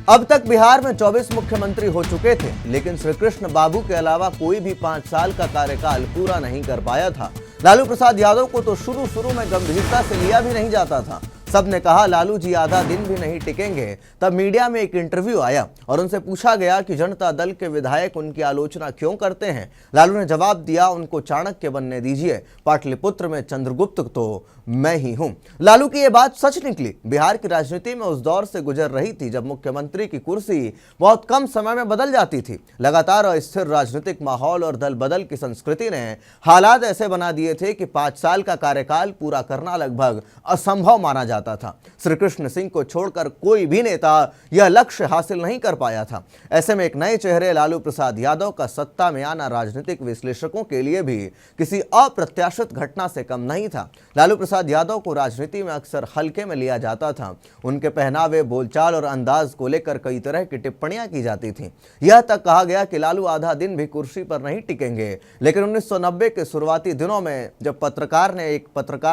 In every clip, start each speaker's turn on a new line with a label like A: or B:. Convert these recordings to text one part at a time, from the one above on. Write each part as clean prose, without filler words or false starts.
A: अब तक बिहार में 24 मुख्यमंत्री हो चुके थे, लेकिन श्री कृष्ण बाबू के अलावा कोई भी 5 साल का कार्यकाल पूरा नहीं कर पाया था। लालू प्रसाद यादव को तो शुरू में गंभीरता से लिया भी नहीं जाता था। सबने कहा लालू जी आधा दिन भी नहीं टिकेंगे। तब मीडिया में एक इंटरव्यू आया और उनसे पूछा गया कि जनता दल के विधायक उनकी आलोचना क्यों करते हैं। लालू ने जवाब दिया, उनको चाणक्य बनने दीजिए, पाटलिपुत्र में चंद्रगुप्त तो मैं ही हूं। लालू की यह बात सच निकली। बिहार की राजनीति में उस दौर से गुजर रही थी जब मुख्यमंत्री की कुर्सी बहुत कम समय में बदल जाती थी। लगातार अस्थिर राजनीतिक माहौल और दल बदल की संस्कृति ने हालात ऐसे बना दिए थे कि 5 साल का कार्यकाल पूरा करना लगभग असंभव माना जाता था। श्री कृष्ण सिंह को छोड़कर कोई भी नेता यह लक्ष्य हासिल नहीं कर पाया था। ऐसे में एक नए चेहरे लालू प्रसाद यादव का सत्ता में आना राजनीतिक विश्लेषकों के लिए भी किसी अप्रत्याशित घटना से कम नहीं था। लालू प्रसाद यादव को राजनीति में अक्सर हल्के में लिया जाता था। उनके पहनावे, बोलचाल और अंदाज को लेकर कई तरह की टिप्पणियां की जाती थीं। यह तक कहा गया कि लालू आधा दिन भी कुर्सी पर नहीं टिकेंगे। लेकिन 1990 के शुरुआती दिनों में जब पत्रकार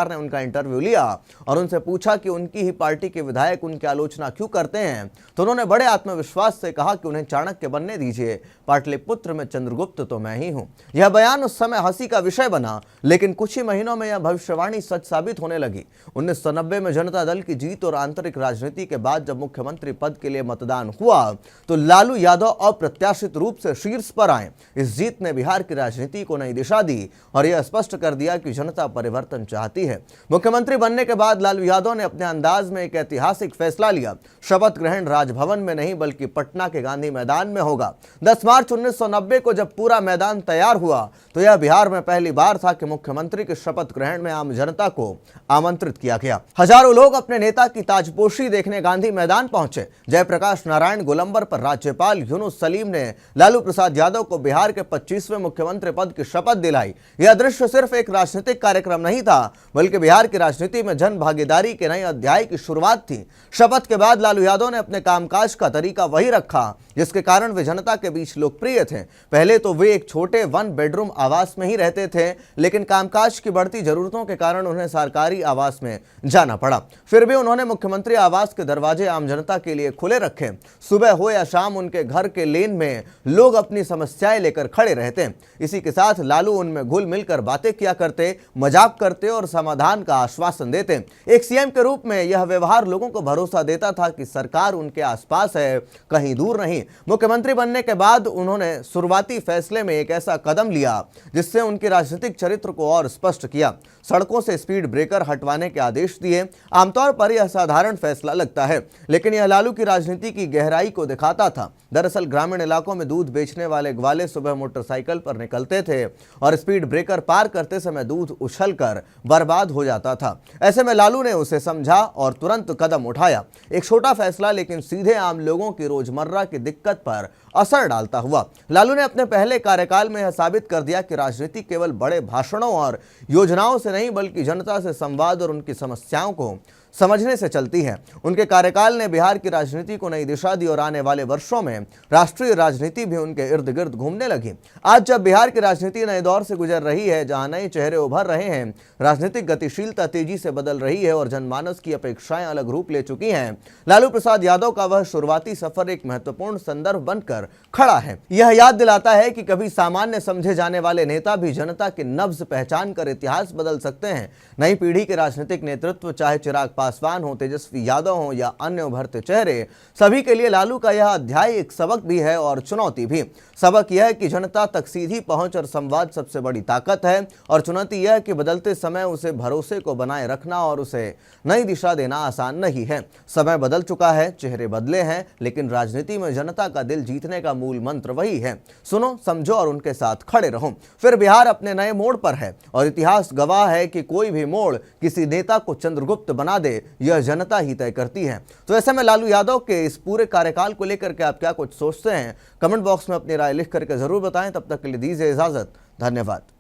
A: ने उनका इंटरव्यू लिया और उनसे पूछा कि उनकी ही पार्टी के विधायक उनकी आलोचना क्यों करते हैं, तो उन्होंने बड़े आत्मविश्वास से कहा कि उन्हें चाणक्य बनने दीजिए, पाटलिपुत्र में चंद्रगुप्त तो मैं ही हूं। यह बयान उस समय हंसी का विषय बना, लेकिन कुछ ही महीनों में यह भविष्यवाणी सच साबित होने लगी। 1990 में जनता दल की जीत और आंतरिक राजनीति के बाद जब मुख्यमंत्री पद के लिए मतदान हुआ तो लालू यादव अप्रत्याशित रूप से शीर्ष पर आए। इस जीत ने बिहार की राजनीति को नई दिशा दी और यह स्पष्ट कर दिया कि जनता परिवर्तन चाहती है। मुख्यमंत्री बनने के बाद लालू यादव ने अपने अंदाज में एक ऐतिहासिक फैसला लिया। शपथ ग्रहण राजभवन में नहीं बल्कि पटना के गांधी मैदान में होगा। 10 मार्च 1990 को जब पूरा मैदान तैयार हुआ तो यह बिहार में पहली बार था कि मुख्यमंत्री के शपथ ग्रहण में आम जनता को आमंत्रित किया गया। हजारों लोग अपने नेता की ताजपोशी देखने गांधी मैदान पहुंचे। जयप्रकाश नारायण गोलंबर पर राज्यपाल यूनुस सलीम ने लालू प्रसाद यादव को बिहार के 25वें मुख्यमंत्री पद की शपथ दिलाई। यह दृश्य सिर्फ एक राजनीतिक कार्यक्रम नहीं था, बल्कि बिहार की राजनीति में जन भागीदारी के नए अध्याय की शुरुआत थी। शपथ के बाद लालू यादव ने अपने कामकाज का तरीका वही रखा जिसके कारण वे जनता के बीच लोकप्रिय थे। पहले तो वे एक छोटे 1 बेडरूम आवास में ही रहते थे, लेकिन कामकाज की बढ़ती जरूरतों के कारण उन्हें सरकारी आवास में जाना पड़ा। फिर भी उन्होंने मुख्यमंत्री आवास के दरवाजे आम जनता के लिए खुले रखे। सुबह हो या शाम उनके घर के लेन में लोग अपनी समस्याएं लेकर खड़े रहते। इसी के साथ लालू उनमें घुल मिलकर बातें किया करते, मजाक करते और समाधान का आश्वासन देते। एक सीएम के रूप में यह व्यवहार लोगों को भरोसा देता था कि सरकार उनके आसपास है, कहीं दूर नहीं। मुख्यमंत्री बनने के बाद उन्होंने शुरुआती फैसले में एक ऐसा कदम लिया जिससे उनके राजनीतिक चरित्र को और स्पष्ट किया। सड़कों से स्पीड ब्रेकर हटवाने के आदेश दिए। आमतौर पर यह साधारण फैसला लगता है, लेकिन यह लालू की राजनीति की गहराई को दिखाता था। दरअसल ग्रामीण इलाकों में दूध बेचने वाले ग्वाले सुबह मोटरसाइकिल पर निकलते थे और स्पीड ब्रेकर पार करते समय दूध उछलकर बर्बाद हो जाता था। ऐसे में लालू ने उसे समझा और तुरंत कदम उठाया। एक छोटा फैसला लेकिन सीधे आम लोगों की रोजमर्रा की दिक्कत पर असर डालता हुआ। लालू ने अपने पहले कार्यकाल में यह साबित कर दिया कि राजनीति केवल बड़े भाषणों और योजनाओं से नहीं बल्कि जनता से संवाद और उनकी समस्याओं को समझने से चलती है। उनके कार्यकाल ने बिहार की राजनीति को नई दिशा दी और आने वाले वर्षों में राष्ट्रीय राजनीति भी उनके इर्द गिर्द घूमने लगी। आज जब बिहार की राजनीति नए दौर से गुजर रही है, जहां नए चेहरे उभर रहे हैं, राजनीतिक गतिशीलता तेजी से बदल रही है और जनमानस की अपेक्षाएं अलग रूप ले चुकी हैं, लालू प्रसाद यादव का वह शुरुआती सफर एक महत्वपूर्ण संदर्भ बनकर खड़ा है। यह याद दिलाता है कि कभी सामान्य समझे जाने वाले नेता भी जनता की नब्ज पहचान कर इतिहास बदल सकते हैं। नई पीढ़ी के राजनीतिक नेतृत्व, चाहे चिराग पासवान हो, तेजस्वी यादव हो या अन्य उभरते चेहरे, सभी के लिए लालू का यह अध्याय एक सबक भी है और चुनौती भी। सबक यह है कि जनता तक सीधी पहुंच और संवाद सबसे बड़ी ताकत है, और चुनौती यह है कि बदलते समय उसे भरोसे को बनाए रखना और उसे नई दिशा देना आसान नहीं है। समय बदल चुका है, चेहरे बदले हैं, लेकिन राजनीति में जनता का दिल जीतने का मूल मंत्र वही है। सुनो, समझो और उनके साथ खड़े रहो। फिर बिहार अपने नए मोड़ पर है और इतिहास गवाह है कि कोई भी मोड़ किसी नेता को चंद्रगुप्त बना दे, यह जनता ही तय करती है। तो ऐसे में लालू यादव के इस पूरे कार्यकाल को लेकर के आप क्या कुछ सोचते हैं? कमेंट बॉक्स में अपनी राय लिख करके जरूर बताएं। तब तक के लिए दीजिए इजाजत। धन्यवाद।